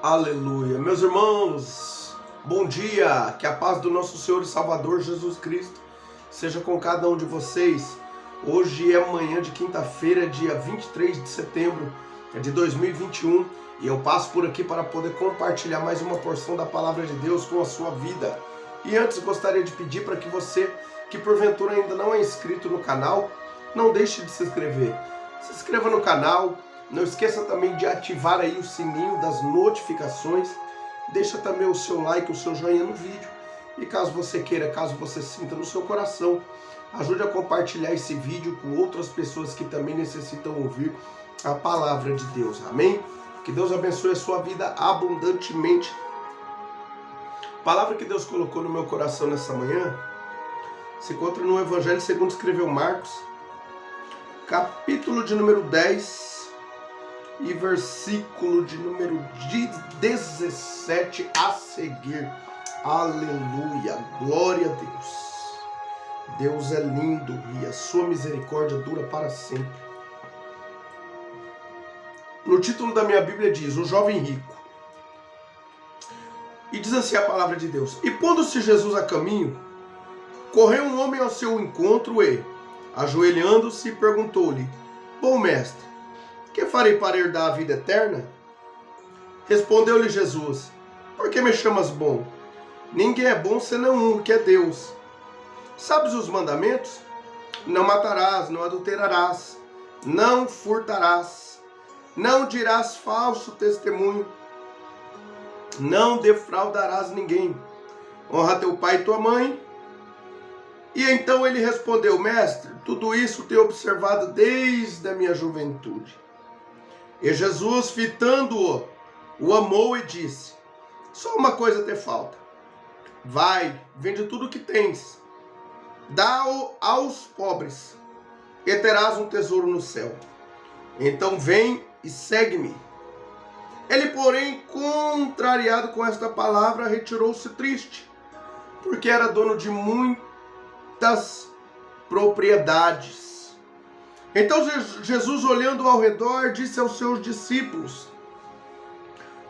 Aleluia. Meus irmãos, bom dia. Que a paz do nosso Senhor e Salvador Jesus Cristo seja com cada um de vocês. Hoje é manhã de quinta-feira, dia 23 de setembro de 2021, e eu passo por aqui para poder compartilhar mais uma porção da palavra de Deus com a sua vida. E antes gostaria de pedir para que você, que porventura ainda não é inscrito no canal, não deixe de se inscrever. Se inscreva no canal. Não esqueça também de ativar aí o sininho das notificações. Deixa também o seu like, o seu joinha no vídeo. E caso você queira, caso você sinta no seu coração, ajude a compartilhar esse vídeo com outras pessoas que também necessitam ouvir a palavra de Deus. Amém? Que Deus abençoe a sua vida abundantemente. A palavra que Deus colocou no meu coração nessa manhã se encontra no Evangelho segundo escreveu Marcos, capítulo de número 10, e versículo de número 17 a seguir. Aleluia, glória a Deus. Deus é lindo e a sua misericórdia dura para sempre. No título da minha Bíblia diz, o jovem rico. E diz assim a palavra de Deus. E pondo-se Jesus a caminho, correu um homem ao seu encontro e, ajoelhando-se, perguntou-lhe, bom mestre, que farei para herdar a vida eterna? Respondeu-lhe Jesus, por que me chamas bom? Ninguém é bom senão um, que é Deus. Sabes os mandamentos? Não matarás, não adulterarás, não furtarás, não dirás falso testemunho, não defraudarás ninguém, honra teu pai e tua mãe. E então ele respondeu, mestre, tudo isso tenho observado desde a minha juventude. E Jesus, fitando-o, o amou e disse, só uma coisa te falta. Vai, vende tudo o que tens, dá-o aos pobres, e terás um tesouro no céu. Então vem e segue-me. Ele, porém, contrariado com esta palavra, retirou-se triste, porque era dono de muitas propriedades. Então Jesus, olhando ao redor, disse aos seus discípulos,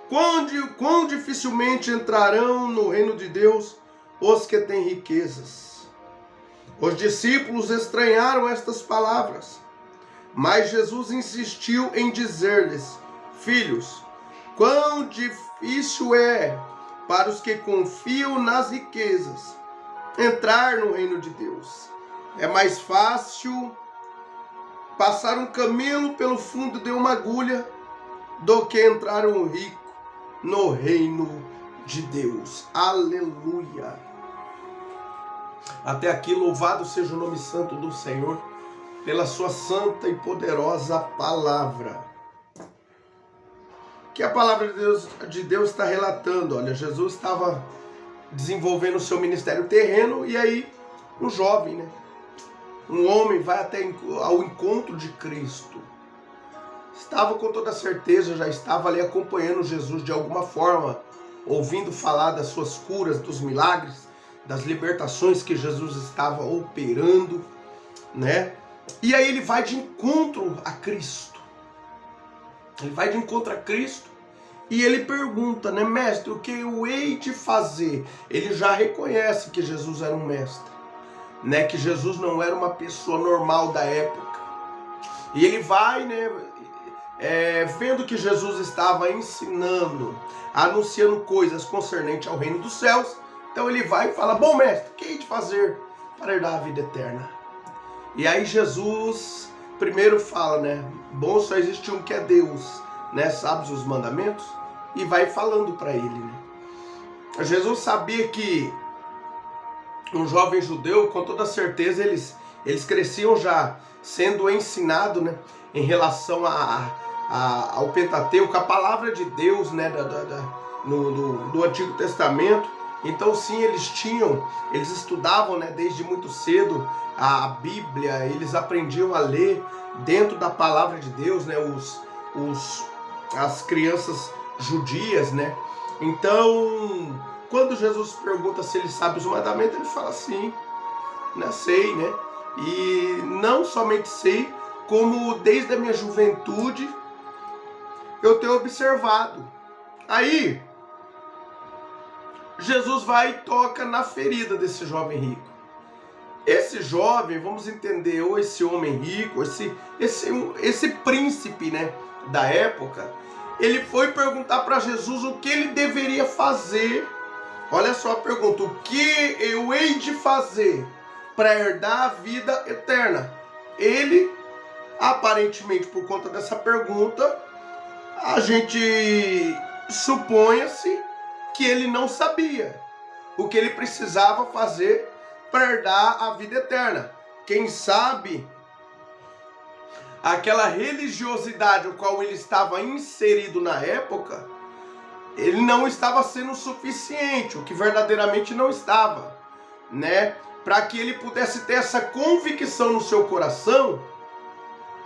quão dificilmente entrarão no reino de Deus os que têm riquezas. Os discípulos estranharam estas palavras, mas Jesus insistiu em dizer-lhes, filhos, quão difícil é para os que confiam nas riquezas entrar no reino de Deus. É mais fácil passar um camelo pelo fundo de uma agulha do que entrar um rico no reino de Deus. Aleluia. Até aqui, louvado seja o nome santo do Senhor pela sua santa e poderosa palavra. Que a palavra de Deus está relatando. Olha, Jesus estava desenvolvendo o seu ministério terreno e aí um jovem, um homem vai até ao encontro de Cristo. Estava com toda certeza, já estava ali acompanhando Jesus de alguma forma, ouvindo falar das suas curas, dos milagres, das libertações que Jesus estava operando, E aí ele vai de encontro a Cristo. Ele vai de encontro a Cristo e ele pergunta, mestre, o que eu hei de fazer? Ele já reconhece que Jesus era um mestre. Que Jesus não era uma pessoa normal da época. E ele vai, vendo que Jesus estava ensinando, anunciando coisas concernentes ao reino dos céus. Então ele vai e fala, bom mestre, o que hei de fazer para herdar a vida eterna? E aí Jesus primeiro fala, bom só existe um que é Deus, sabes os mandamentos? E vai falando para ele, Jesus sabia que um jovem judeu, com toda certeza, eles cresciam já sendo ensinado, em relação ao Pentateuco, a palavra de Deus, do Antigo Testamento. Então sim, eles estudavam, desde muito cedo a Bíblia, eles aprendiam a ler dentro da palavra de Deus, as crianças judias, Então, quando Jesus pergunta se ele sabe os mandamentos, ele fala sim, sei, E não somente sei, como desde a minha juventude eu tenho observado Aí, Jesus vai e toca na ferida desse jovem rico. Esse jovem, vamos entender, ou esse homem rico, esse príncipe, né, da época, ele foi perguntar para Jesus o que ele deveria fazer. Olha só a pergunta: o que eu hei de fazer para herdar a vida eterna? Ele, aparentemente, por conta dessa pergunta, a gente suponha-se que ele não sabia o que ele precisava fazer para herdar a vida eterna. Quem sabe aquela religiosidade ao qual ele estava inserido na época, ele não estava sendo suficiente, o que verdadeiramente não estava, né? Para que ele pudesse ter essa convicção no seu coração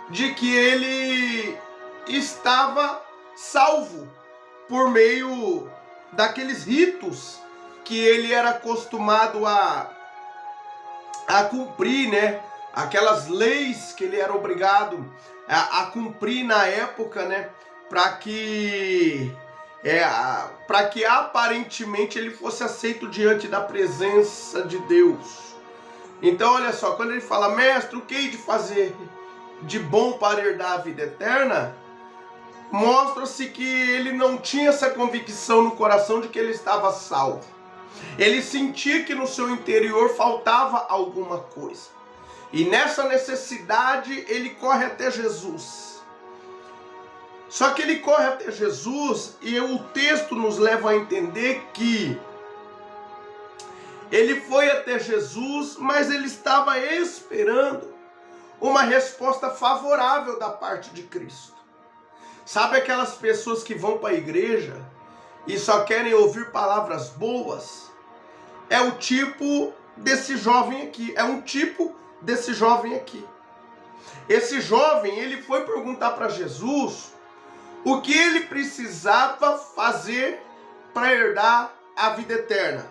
de que ele estava salvo por meio daqueles ritos que ele era acostumado a cumprir, né? Aquelas leis que ele era obrigado a cumprir na época, né? Para que aparentemente ele fosse aceito diante da presença de Deus. Então, olha só, quando ele fala: mestre, o que hei de fazer de bom para herdar a vida eterna? Mostra-se que ele não tinha essa convicção no coração de que ele estava salvo. Ele sentia que no seu interior faltava alguma coisa. E nessa necessidade ele corre até Jesus. Só que ele corre até Jesus e o texto nos leva a entender que ele foi até Jesus, mas ele estava esperando uma resposta favorável da parte de Cristo. Sabe aquelas pessoas que vão para a igreja e só querem ouvir palavras boas? É o tipo desse jovem aqui. É um tipo desse jovem aqui. Esse jovem, ele foi perguntar para Jesus o que ele precisava fazer para herdar a vida eterna.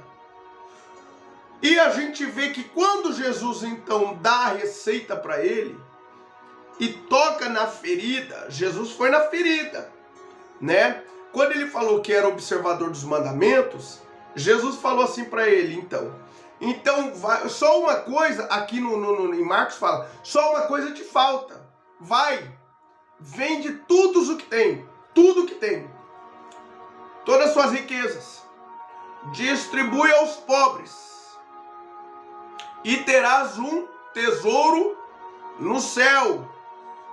E a gente vê que quando Jesus então dá a receita para ele e toca na ferida, Jesus foi na ferida, né? Quando ele falou que era observador dos mandamentos, Jesus falou assim para ele: então vai, só uma coisa, aqui em Marcos fala, só uma coisa te falta, vai, vende tudo o que tem, todas as suas riquezas, distribui aos pobres, e terás um tesouro no céu,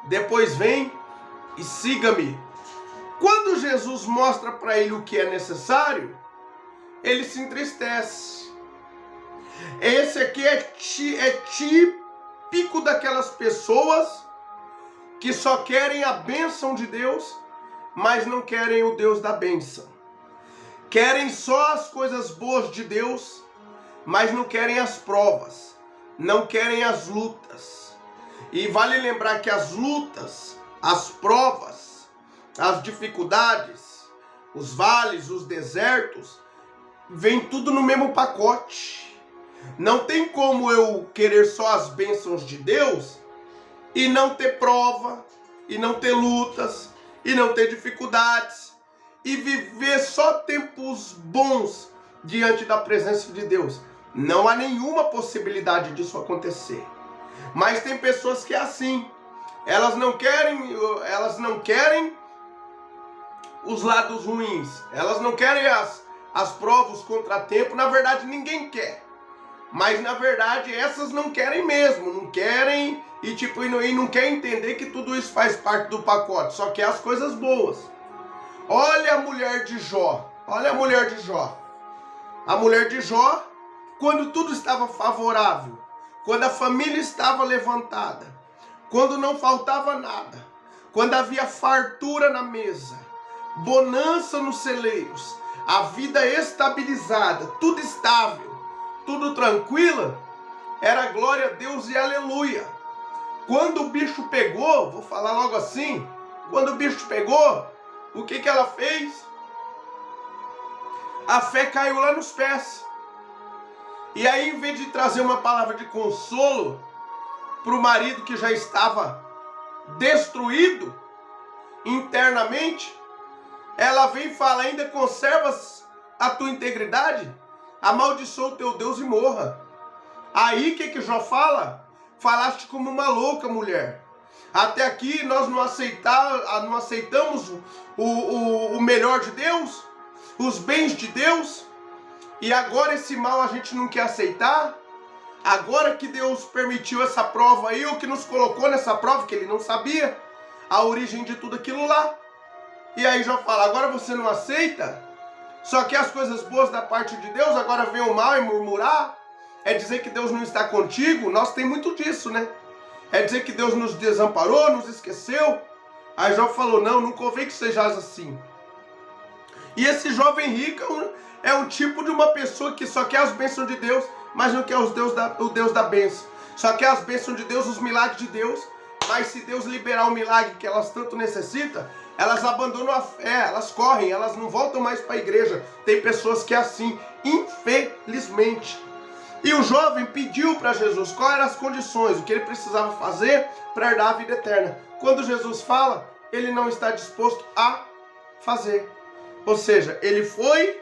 depois vem e siga-me. Quando Jesus mostra para ele o que é necessário, ele se entristece. Esse aqui é típico daquelas pessoas que só querem a bênção de Deus, mas não querem o Deus da bênção. Querem só as coisas boas de Deus, mas não querem as provas, não querem as lutas. E vale lembrar que as lutas, as provas, as dificuldades, os vales, os desertos, vem tudo no mesmo pacote. Não tem como eu querer só as bênçãos de Deus e não ter prova, e não ter lutas, e não ter dificuldades, e viver só tempos bons diante da presença de Deus. Não há nenhuma possibilidade disso acontecer. Mas tem pessoas que é assim. Elas não querem os lados ruins. Elas não querem as provas, os contratempos. Na verdade, ninguém quer. Mas, na verdade, essas não querem mesmo. Não querem e não querem entender que tudo isso faz parte do pacote. Só quer as coisas boas. Olha a mulher de Jó. Olha a mulher de Jó. A mulher de Jó, quando tudo estava favorável, quando a família estava levantada, quando não faltava nada, quando havia fartura na mesa, bonança nos celeiros, a vida estabilizada, tudo estável, tudo tranquila, era glória a Deus e aleluia. Quando o bicho pegou, vou falar logo assim, quando o bicho pegou, o que ela fez? A fé caiu lá nos pés. E aí, em vez de trazer uma palavra de consolo para o marido que já estava destruído internamente, ela vem e fala: ainda conservas a tua integridade? Amaldiçoa o teu Deus e morra. Aí o que Jó fala? Falaste como uma louca, mulher. Até aqui nós não aceitamos o melhor de Deus, os bens de Deus, e agora esse mal a gente não quer aceitar. Agora que Deus permitiu essa prova aí, ou que nos colocou nessa prova, que ele não sabia a origem de tudo aquilo lá. E aí Jó fala: agora você não aceita? Só que as coisas boas da parte de Deus, agora vem o mal e murmurar? É dizer que Deus não está contigo? Nós tem muito disso, né? É dizer que Deus nos desamparou, nos esqueceu? Aí Jó falou: não convém que sejais assim. E esse jovem rico é um tipo de uma pessoa que só quer as bênçãos de Deus, mas não quer o Deus da bênção. Só quer as bênçãos de Deus, os milagres de Deus, mas se Deus liberar o milagre que elas tanto necessitam, elas abandonam a fé, elas correm, elas não voltam mais para a igreja. Tem pessoas que é assim, infelizmente. E o jovem pediu para Jesus quais eram as condições, o que ele precisava fazer para herdar a vida eterna. Quando Jesus fala, ele não está disposto a fazer. Ou seja, ele foi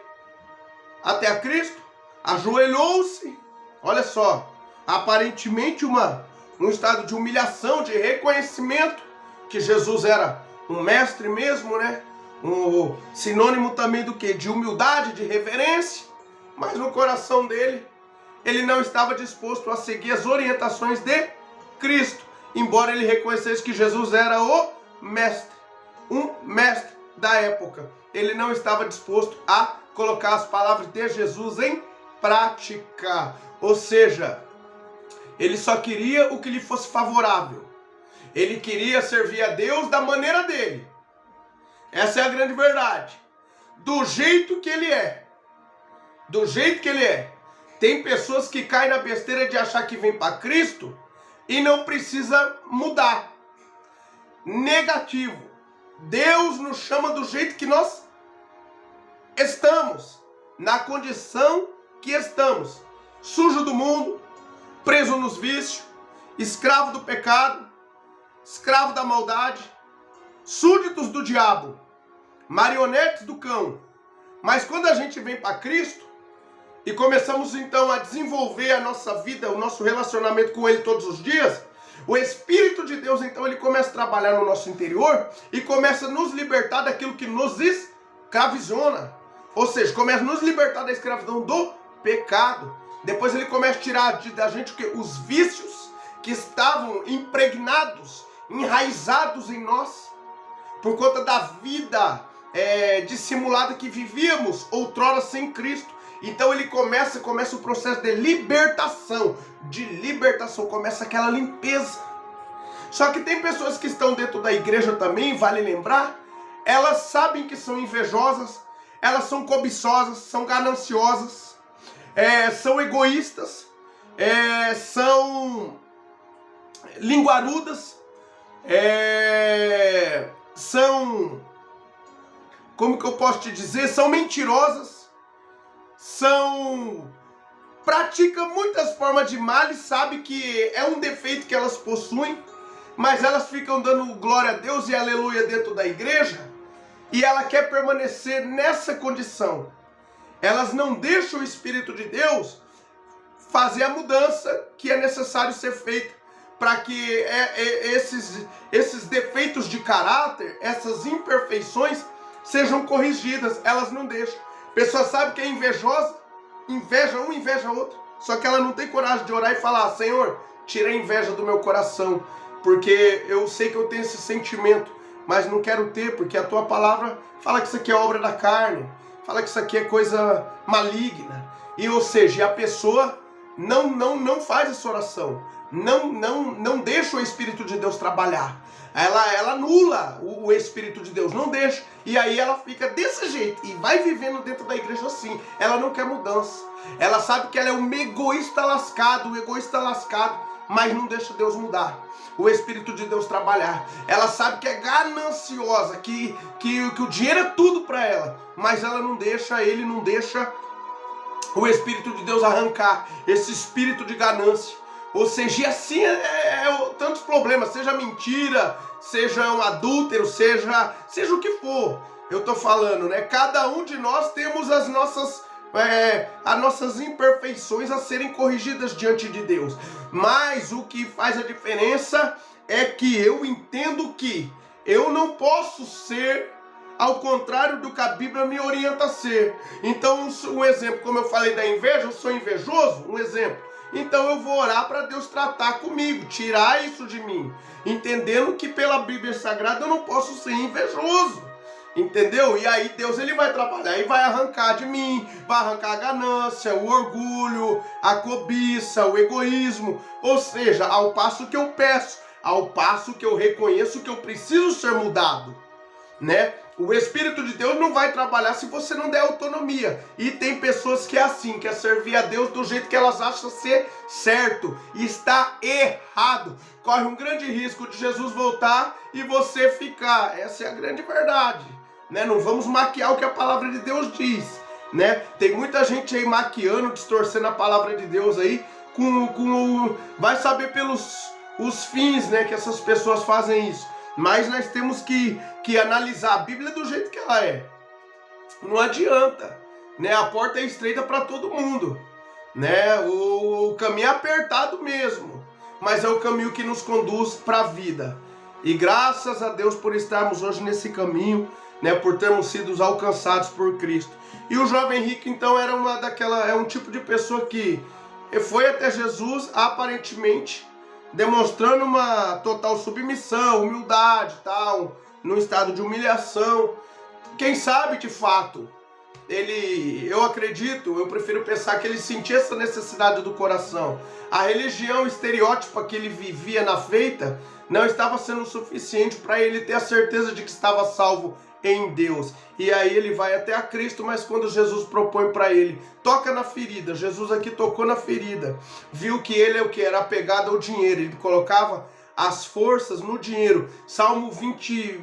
até a Cristo, ajoelhou-se, olha só, aparentemente um estado de humilhação, de reconhecimento, que Jesus era um mestre mesmo, né? Um sinônimo também do quê? De humildade, de reverência, mas no coração dele, ele não estava disposto a seguir as orientações de Cristo, embora ele reconhecesse que Jesus era o mestre, um mestre da época. Ele não estava disposto a colocar as palavras de Jesus em prática, ou seja, ele só queria o que lhe fosse favorável. Ele queria servir a Deus da maneira dele. Essa é a grande verdade. Do jeito que ele é. Do jeito que ele é. Tem pessoas que caem na besteira de achar que vem para Cristo e não precisa mudar. Negativo. Deus nos chama do jeito que nós estamos. Na condição que estamos. Sujo do mundo, preso nos vícios, escravo do pecado, escravo da maldade, súditos do diabo, marionetes do cão. Mas quando a gente vem para Cristo e começamos então a desenvolver a nossa vida, o nosso relacionamento com Ele todos os dias, o Espírito de Deus então ele começa a trabalhar no nosso interior e começa a nos libertar daquilo que nos escravizona. Ou seja, começa a nos libertar da escravidão do pecado. Depois ele começa a tirar da gente os vícios que estavam impregnados, enraizados em nós, por conta da vida dissimulada que vivíamos outrora sem Cristo. Então ele começa o processo de libertação. Começa aquela limpeza. Só que tem pessoas que estão dentro da igreja também, vale lembrar, elas sabem que são invejosas, elas são cobiçosas, são gananciosas, são egoístas, são linguarudas, são, como que eu posso te dizer, são mentirosas, praticam muitas formas de mal e sabem que é um defeito que elas possuem, mas elas ficam dando glória a Deus e aleluia dentro da igreja, e ela quer permanecer nessa condição. Elas não deixam o Espírito de Deus fazer a mudança que é necessário ser feita para que esses defeitos de caráter, essas imperfeições sejam corrigidas. Elas não deixam. A pessoa sabe que é invejosa, inveja um, inveja outro, só que ela não tem coragem de orar e falar: Senhor, tira a inveja do meu coração, porque eu sei que eu tenho esse sentimento, mas não quero ter, porque a tua palavra fala que isso aqui é obra da carne, fala que isso aqui é coisa maligna. E ou seja, a pessoa não faz essa oração, não deixa o Espírito de Deus trabalhar. Ela anula o Espírito de Deus, não deixa. E aí ela fica desse jeito e vai vivendo dentro da igreja assim. Ela não quer mudança. Ela sabe que ela é um egoísta lascado, mas não deixa Deus mudar, o Espírito de Deus trabalhar. Ela sabe que é gananciosa, que o dinheiro é tudo para ela, mas ela não deixa, ele não deixa o Espírito de Deus arrancar esse espírito de ganância. Ou seja, e assim tantos problemas, seja mentira, seja um adúltero, seja o que for. eu tô falando, né? Cada um de nós temos as nossas imperfeições a serem corrigidas diante de Deus. Mas o que faz a diferença é que eu entendo que eu não posso ser ao contrário do que a Bíblia me orienta a ser. Então, um exemplo, como eu falei da inveja, eu sou invejoso, um exemplo. Então eu vou orar para Deus tratar comigo, tirar isso de mim, entendendo que pela Bíblia Sagrada eu não posso ser invejoso. Entendeu? E aí Deus ele vai trabalhar e vai arrancar de mim, vai arrancar a ganância, o orgulho, a cobiça, o egoísmo. Ou seja, ao passo que eu peço, ao passo que eu reconheço que eu preciso ser mudado, né? O Espírito de Deus não vai trabalhar se você não der autonomia. E tem pessoas que é assim, quer servir a Deus do jeito que elas acham ser certo. E está errado. Corre um grande risco de Jesus voltar e você ficar. Essa é a grande verdade, né? Não vamos maquiar o que a palavra de Deus diz, né? Tem muita gente aí maquiando, distorcendo a palavra de Deus aí, vai saber pelos os fins, né, que essas pessoas fazem isso. Mas nós temos que analisar a Bíblia do jeito que ela é. Não adianta, né? A porta é estreita para todo mundo, né? O caminho é apertado mesmo, mas é o caminho que nos conduz para a vida. E graças a Deus por estarmos hoje nesse caminho, né? Por termos sido alcançados por Cristo. E o jovem rico, então, era um tipo de pessoa que foi até Jesus, aparentemente, demonstrando uma total submissão, humildade, tal, num estado de humilhação. Quem sabe, de fato, eu prefiro pensar que ele sentia essa necessidade do coração. A religião estereótipa que ele vivia na feita não estava sendo suficiente para ele ter a certeza de que estava salvo em Deus. E aí ele vai até a Cristo, mas quando Jesus propõe para ele, toca na ferida, Jesus aqui tocou na ferida, viu que ele era apegado ao dinheiro, ele colocava as forças no dinheiro. Salmo 20,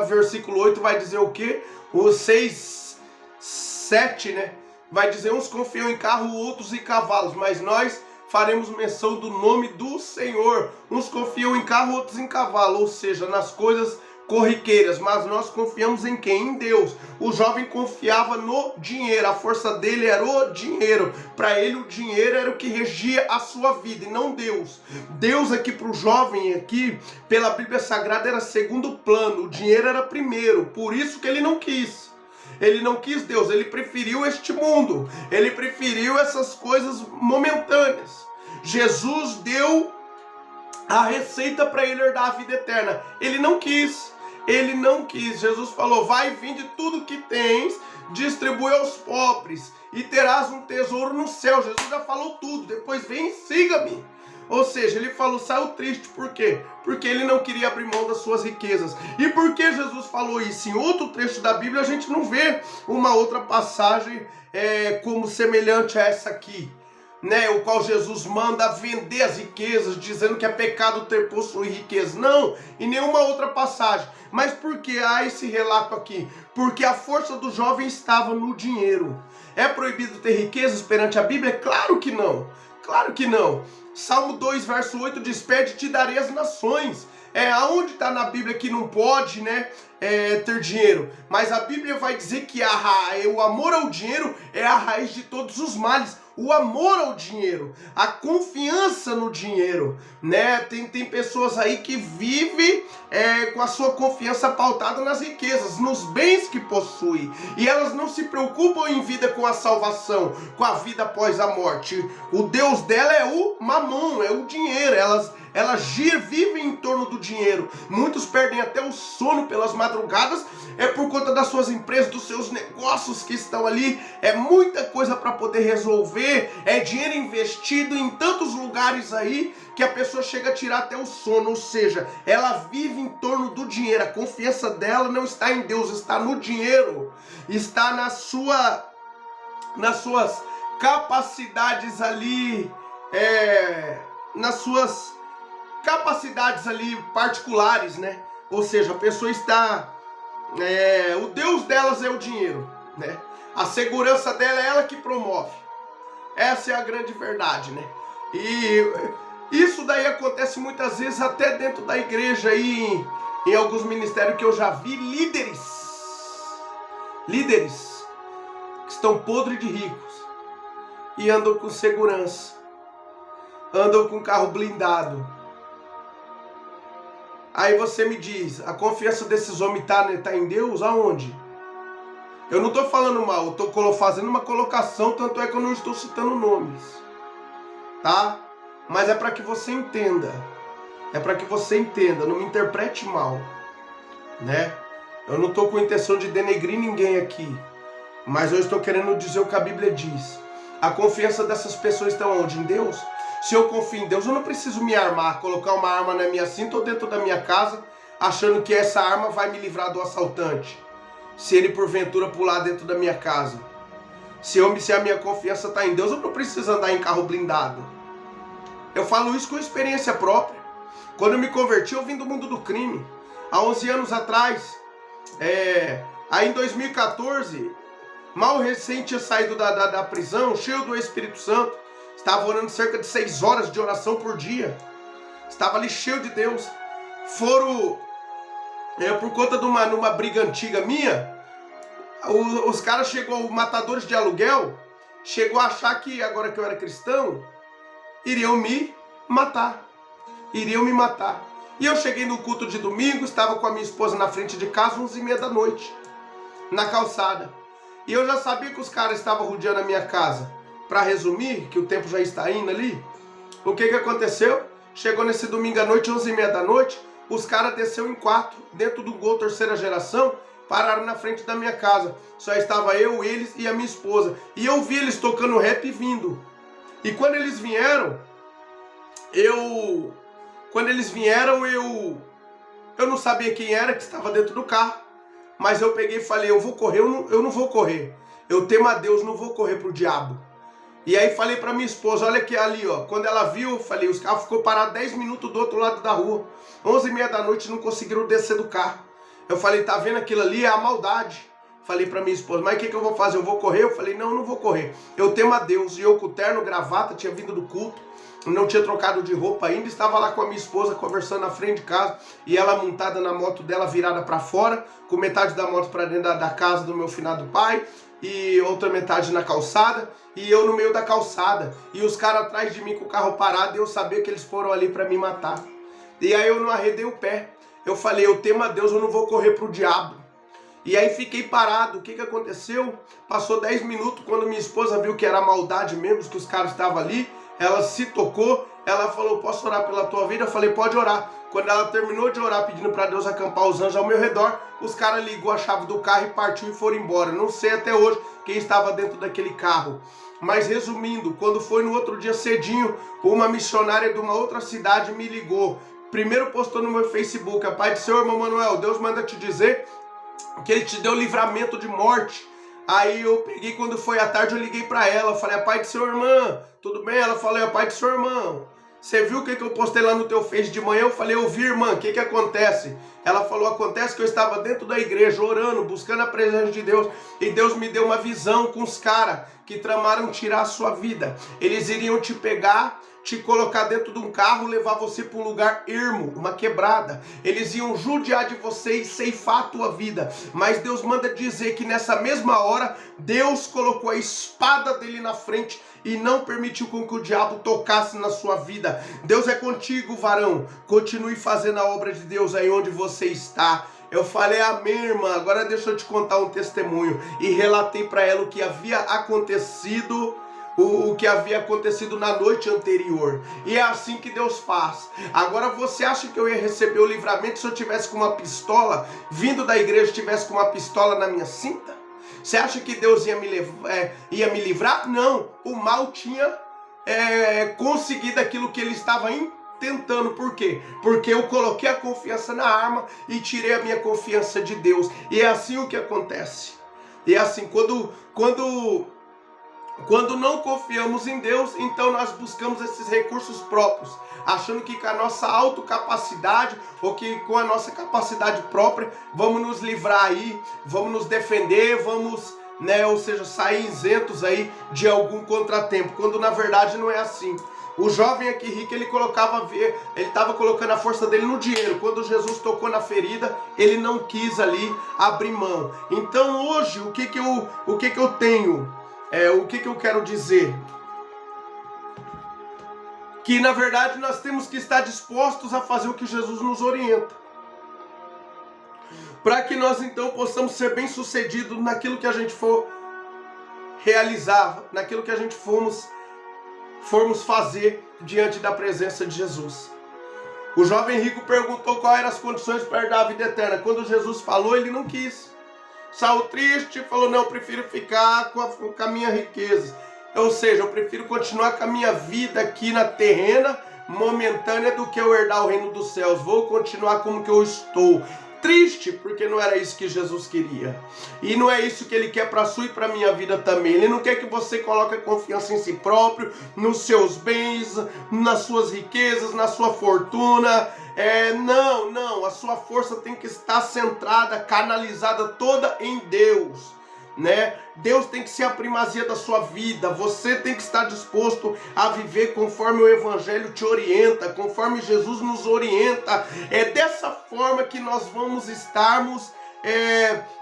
versículo 8 vai dizer o quê? O 6, 7, né? Vai dizer, uns confiam em carro, outros em cavalos, mas nós faremos menção do nome do Senhor. Uns confiam em carro, outros em cavalo, ou seja, nas coisas corriqueiras, mas nós confiamos em quem? Em Deus. O jovem confiava no dinheiro, a força dele era o dinheiro. Para ele o dinheiro era o que regia a sua vida e não Deus. Deus aqui para o jovem aqui, pela Bíblia Sagrada, era segundo plano, o dinheiro era primeiro, por isso que ele não quis. Ele não quis Deus, ele preferiu este mundo, ele preferiu essas coisas momentâneas. Jesus deu a receita para ele herdar a vida eterna. Ele não quis. Jesus falou, vai, vende tudo que tens, distribui aos pobres e terás um tesouro no céu. Jesus já falou tudo, depois vem e siga-me. Ou seja, ele falou, saiu triste, por quê? Porque ele não queria abrir mão das suas riquezas. E por que Jesus falou isso? Em outro trecho da Bíblia a gente não vê uma outra passagem como semelhante a essa aqui, né, o qual Jesus manda vender as riquezas, dizendo que é pecado ter possuir riqueza. Não, em nenhuma outra passagem. Mas por que há esse relato aqui? Porque a força do jovem estava no dinheiro. É proibido ter riquezas perante a Bíblia? Claro que não. Claro que não. Salmo 2, verso 8 diz, pede, te darei as nações. Aonde está na Bíblia que não pode, né, ter dinheiro? Mas a Bíblia vai dizer que o amor ao dinheiro é a raiz de todos os males. O amor ao dinheiro, a confiança no dinheiro, né? Tem pessoas aí que vivem com a sua confiança pautada nas riquezas, nos bens que possuem, e elas não se preocupam em vida com a salvação, com a vida após a morte. O Deus dela é o mamon, é o dinheiro. Elas vivem em torno do dinheiro. Muitos perdem até o sono pelas madrugadas, por conta das suas empresas, dos seus negócios que estão ali. É muita coisa para poder resolver, é dinheiro investido em tantos lugares aí que a pessoa chega a tirar até o sono. Ou seja, ela vive em torno do dinheiro. A confiança dela não está em Deus, está no dinheiro, está nas suas capacidades ali, nas suas capacidades ali particulares, né? Ou seja, a pessoa está... o Deus delas é o dinheiro, né? A segurança dela é ela que promove. Essa é a grande verdade, né? E isso daí acontece muitas vezes até dentro da igreja aí, em alguns ministérios que eu já vi líderes líderes que estão podres de ricos e andam com segurança, andam com carro blindado. Aí você me diz, a confiança desses homens tá em Deus? Aonde? Eu não estou falando mal, eu estou fazendo uma colocação, tanto é que eu não estou citando nomes, tá? Mas é para que você entenda, não me interprete mal, né? Eu não estou com a intenção de denegrir ninguém aqui, mas eu estou querendo dizer o que a Bíblia diz. A confiança dessas pessoas está onde? Em Deus? Se eu confio em Deus, eu não preciso me armar, colocar uma arma na minha cinta ou dentro da minha casa, achando que essa arma vai me livrar do assaltante. Se ele porventura pular dentro da minha casa. Se a minha confiança está em Deus, eu não preciso andar em carro blindado. Eu falo isso com experiência própria. Quando eu me converti, eu vim do mundo do crime. Há 11 anos atrás, aí em 2014, mal recente tinha saído da prisão, cheio do Espírito Santo. Estava orando cerca de 6 horas de oração por dia. Estava ali cheio de Deus. Por conta de uma briga antiga minha, os caras chegou, matadores de aluguel, chegou a achar que agora que eu era cristão, iriam me matar. E eu cheguei no culto de domingo, estava com a minha esposa na frente de casa, 11h30 da noite, na calçada. E eu já sabia que os caras estavam rodeando a minha casa. Para resumir, que o tempo já está indo ali, o que aconteceu? Chegou nesse domingo à noite, 11h30 da noite, os caras desceram em 4, dentro do Gol terceira geração, pararam na frente da minha casa. Só estava eu, eles e a minha esposa. E eu vi eles tocando rap vindo. E quando eles vieram, eu não sabia quem era que estava dentro do carro. Mas eu peguei e falei, eu vou correr, eu não vou correr. Eu temo a Deus, não vou correr pro diabo. E aí falei pra minha esposa, olha que ali, ó, quando ela viu, eu falei, os carros ficou parados 10 minutos do outro lado da rua. 11h30 da noite não conseguiram descer do carro. Eu falei, tá vendo aquilo ali? É a maldade. Falei pra minha esposa, mas o que eu vou fazer? Eu vou correr? Eu falei, não vou correr. Eu temo a Deus. E eu com terno, gravata, tinha vindo do culto, não tinha trocado de roupa ainda, estava lá com a minha esposa conversando na frente de casa, e ela montada na moto dela, virada pra fora, com metade da moto pra dentro da casa do meu finado pai, e outra metade na calçada, e eu no meio da calçada, e os caras atrás de mim com o carro parado, e eu sabia que eles foram ali para me matar. E aí eu não arredei o pé, eu falei, eu temo a Deus, eu não vou correr pro diabo. E aí fiquei parado. O que aconteceu? Passou 10 minutos, quando minha esposa viu que era maldade mesmo, que os caras estavam ali, ela se tocou, ela falou, posso orar pela tua vida? Eu falei, pode orar. Quando ela terminou de orar, pedindo para Deus acampar os anjos ao meu redor, os caras ligou a chave do carro e partiu e foram embora. Não sei até hoje quem estava dentro daquele carro. Mas resumindo, quando foi no outro dia cedinho, uma missionária de uma outra cidade me ligou. Primeiro postou no meu Facebook, a paz do Senhor, irmão Manuel, Deus manda te dizer que ele te deu livramento de morte. Aí eu peguei, quando foi à tarde, eu liguei pra ela, falei, a paz do Senhor, irmã, tudo bem? Ela falou, a paz do Senhor, irmão. Você viu o que eu postei lá no teu Face de manhã? Eu falei, eu vi, irmã, o que acontece? Ela falou, acontece que eu estava dentro da igreja, orando, buscando a presença de Deus, e Deus me deu uma visão com os caras que tramaram tirar a sua vida. Eles iriam te pegar, te colocar dentro de um carro, levar você para um lugar ermo, uma quebrada. Eles iam judiar de você e ceifar a tua vida. Mas Deus manda dizer que nessa mesma hora, Deus colocou a espada dele na frente e não permitiu com que o diabo tocasse na sua vida. Deus é contigo, varão. Continue fazendo a obra de Deus aí onde você está. Eu falei, amém, irmã. Agora deixa eu te contar um testemunho. E relatei para ela o que havia acontecido, o que havia acontecido na noite anterior. E é assim que Deus faz. Agora você acha que eu ia receber o livramento se eu tivesse com uma pistola, vindo da igreja, tivesse com uma pistola na minha cinta? Você acha que Deus ia me livrar? Não. O mal tinha conseguido aquilo que ele estava tentando. Por quê? Porque eu coloquei a confiança na arma e tirei a minha confiança de Deus. E é assim o que acontece. E é assim, quando não confiamos em Deus, então nós buscamos esses recursos próprios, achando que com a nossa autocapacidade ou que com a nossa capacidade própria vamos nos livrar aí, vamos nos defender, vamos né? Ou seja, sair isentos aí de algum contratempo, quando na verdade não é assim. O jovem aqui rico, ele estava colocando a força dele no dinheiro. Quando Jesus tocou na ferida, ele não quis ali abrir mão. Então hoje, o que eu tenho? O que eu quero dizer? Que na verdade nós temos que estar dispostos a fazer o que Jesus nos orienta. Para que nós então possamos ser bem-sucedidos naquilo que a gente for realizar, naquilo que a gente formos fazer diante da presença de Jesus. O jovem rico perguntou quais eram as condições para herdar a vida eterna. Quando Jesus falou, ele não quis. Saiu triste e falou, não, eu prefiro ficar com a minha riqueza. Ou seja, eu prefiro continuar com a minha vida aqui na terrena, momentânea, do que eu herdar o reino dos céus. Vou continuar como que eu estou. Triste, porque não era isso que Jesus queria. E não é isso que ele quer para a sua e para a minha vida também. Ele não quer que você coloque a confiança em si próprio, nos seus bens, nas suas riquezas, na sua fortuna. Não. A sua força tem que estar centrada, canalizada toda em Deus, né? Deus tem que ser a primazia da sua vida. Você tem que estar disposto a viver conforme o Evangelho te orienta, conforme Jesus nos orienta. É dessa forma que nós vamos estarmos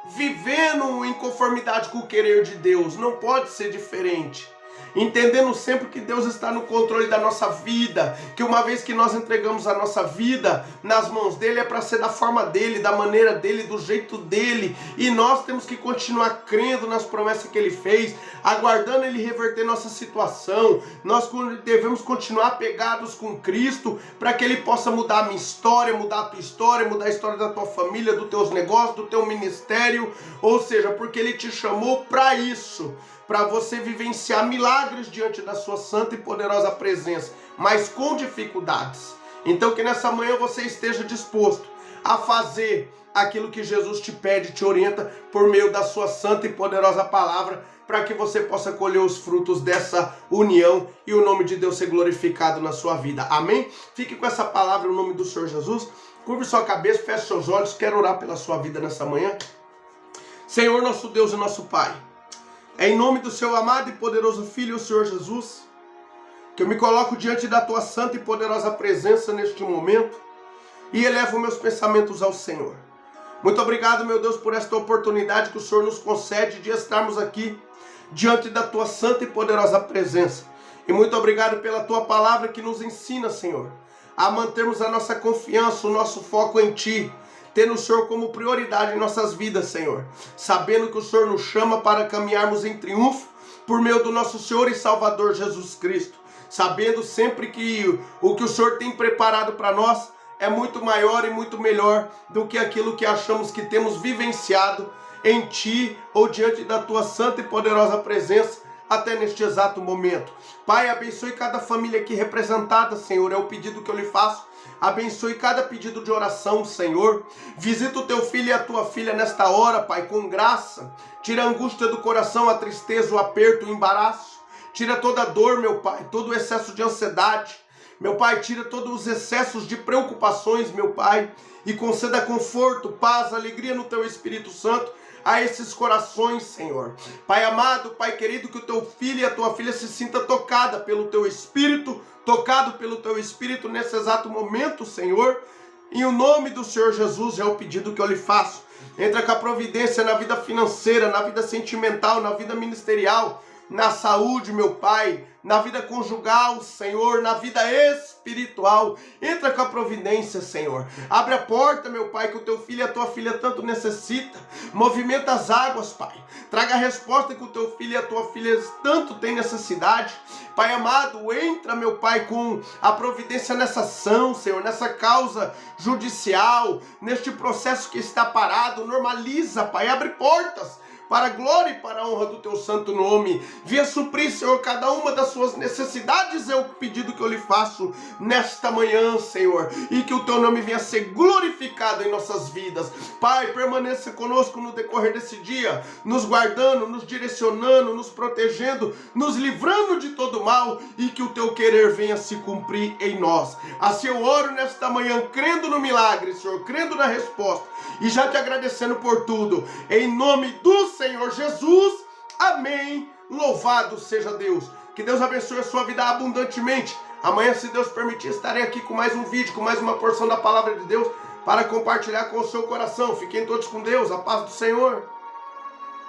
vivendo em conformidade com o querer de Deus. Não pode ser diferente. Entendendo sempre que Deus está no controle da nossa vida, que uma vez que nós entregamos a nossa vida nas mãos dele, é para ser da forma dele, da maneira dele, do jeito dele, e nós temos que continuar crendo nas promessas que ele fez, aguardando ele reverter nossa situação. Nós devemos continuar apegados com Cristo, para que ele possa mudar a minha história, mudar a tua história, mudar a história da tua família, dos teus negócios, do teu ministério, ou seja, porque ele te chamou para isso, para você vivenciar milagres diante da sua santa e poderosa presença, mas com dificuldades. Então que nessa manhã você esteja disposto a fazer aquilo que Jesus te pede, te orienta por meio da sua santa e poderosa palavra, para que você possa colher os frutos dessa união e o nome de Deus ser glorificado na sua vida. Amém? Fique com essa palavra em nome do Senhor Jesus. Curve sua cabeça, feche seus olhos. Quero orar pela sua vida nessa manhã. Senhor, nosso Deus e nosso Pai, é em nome do seu amado e poderoso Filho, o Senhor Jesus, que eu me coloco diante da tua santa e poderosa presença neste momento e elevo meus pensamentos ao Senhor. Muito obrigado, meu Deus, por esta oportunidade que o Senhor nos concede de estarmos aqui diante da tua santa e poderosa presença. E muito obrigado pela tua palavra que nos ensina, Senhor, a mantermos a nossa confiança, o nosso foco em ti, tendo o Senhor como prioridade em nossas vidas, Senhor, sabendo que o Senhor nos chama para caminharmos em triunfo por meio do nosso Senhor e Salvador Jesus Cristo, sabendo sempre que o que o Senhor tem preparado para nós é muito maior e muito melhor do que aquilo que achamos que temos vivenciado em Ti ou diante da Tua santa e poderosa presença até neste exato momento. Pai, abençoe cada família aqui representada, Senhor, é o pedido que eu lhe faço. Abençoe cada pedido de oração, Senhor. Visita o teu filho e a tua filha nesta hora, Pai, com graça. Tira a angústia do coração, a tristeza, o aperto, o embaraço. Tira toda a dor, meu Pai, todo o excesso de ansiedade. Meu Pai, tira todos os excessos de preocupações, meu Pai, e conceda conforto, paz, alegria no teu Espírito Santo a esses corações, Senhor. Pai amado, Pai querido, que o teu filho e a tua filha se sinta tocada pelo teu Espírito, tocado pelo teu Espírito nesse exato momento, Senhor. Em o nome do Senhor Jesus é o pedido que eu lhe faço. Entra com a providência na vida financeira, na vida sentimental, na vida ministerial, na saúde, meu Pai, na vida conjugal, Senhor, na vida espiritual. Entra com a providência, Senhor. Abre a porta, meu Pai, que o teu filho e a tua filha tanto necessita. Movimenta as águas, Pai. Traga a resposta que o teu filho e a tua filha tanto têm necessidade. Pai amado, entra, meu Pai, com a providência nessa ação, Senhor, nessa causa judicial, neste processo que está parado. Normaliza, Pai, abre portas para a glória e para a honra do teu santo nome. Venha suprir, Senhor, cada uma das suas necessidades, é o pedido que eu lhe faço nesta manhã, Senhor, e que o teu nome venha ser glorificado em nossas vidas. Pai, permaneça conosco no decorrer desse dia, nos guardando, nos direcionando, nos protegendo, nos livrando de todo mal, e que o teu querer venha se cumprir em nós. Assim eu oro nesta manhã, crendo no milagre, Senhor, crendo na resposta, e já te agradecendo por tudo, em nome do Senhor Senhor Jesus. Amém. Louvado seja Deus. Que Deus abençoe a sua vida abundantemente. Amanhã, se Deus permitir, estarei aqui com mais um vídeo, com mais uma porção da palavra de Deus para compartilhar com o seu coração. Fiquem todos com Deus. A paz do Senhor.